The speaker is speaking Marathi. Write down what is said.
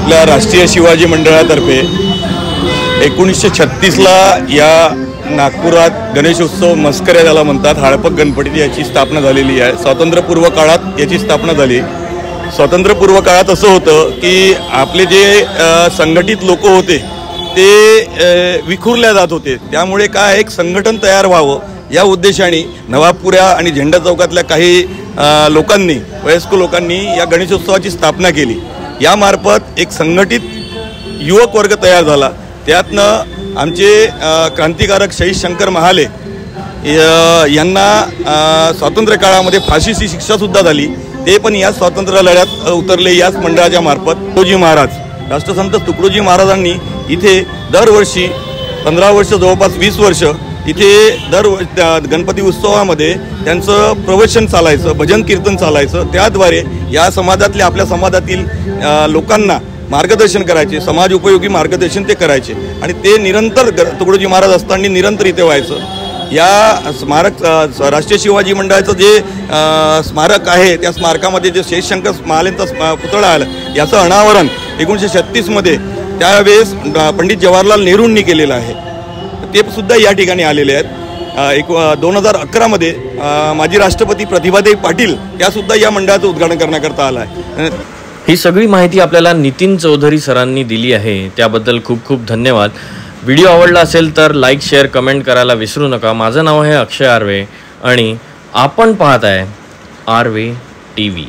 आपल्या राष्ट्रीय शिवाजी मंडळातर्फे 1936ला या नागपुरात गणेशोत्सव मस्कऱ्या ज्याला म्हणतात, हाळपक गणपती याची स्थापना झालेली आहे। स्वातंत्र्यपूर्व काळात याची स्थापना झाली। स्वातंत्र्यपूर्व काळात असं होतं की आपले जे संघटित लोक होते ते विखुरल्या जात होते, त्यामुळे काय एक संघटन तयार व्हावं या उद्देशाने नवाबपुऱ्या आणि झेंडा चौकातल्या काही लोकांनी, वयस्क लोकांनी या गणेशोत्सवाची स्थापना केली। यामार्फत एक संघटित युवक वर्ग तयार झाला। त्यातनं आमचे क्रांतिकारक शहीद शंकर महाले यांना स्वातंत्र्य काळामध्ये फाशीची शिक्षासुद्धा झाली। ते पण या स्वातंत्र्य लढ्यात उतरले याच मंडळाच्या मार्फत। तुकडोजी महाराज, राष्ट्रसंत तुकडोजी महाराजांनी इथे दरवर्षी 15 वर्ष, जवळपास 20 वर्ष इथे गणपती उत्सवामध्ये त्यांचं प्रवचन चालायचं, भजन कीर्तन चालायचं। त्याद्वारे या समाजातले, आपल्या समाजातील लोकांना मार्गदर्शन करायचे, समाज उपयोगी मार्गदर्शन ते करायचे आणि ते निरंतर तुकडोजी महाराज असताना निरंतर इथे व्हायचं। या स्मारक राष्ट्रीय शिवाजी मंडळाचं जे स्मारक आहे त्या स्मारकामध्ये जे शेषशंकर महालेंचा पुतळा आला याचं अनावरण 1936 मध्ये त्यावेळेस पंडित जवाहरलाल नेहरूंनी केलेलं आहे। ते सुद्धा या ठिकाणी आलेले आहेत। 2011 मध्ये माजी राष्ट्रपती प्रतिभाताई पाटील यासुद्धा या मंडळाचं उद्घाटन करण्याकरता आला आहे। ही सगळी माहिती आपल्याला नितीन चौधरी सरांनी दिली आहे, त्याबद्दल खूप खूप धन्यवाद। व्हिडिओ आवडला असेल तर लाईक, शेअर, कमेंट करायला विसरू नका। माझं नाव आहे अक्षय आर्वे आणि आपण पाहत आहे आर्वे TV।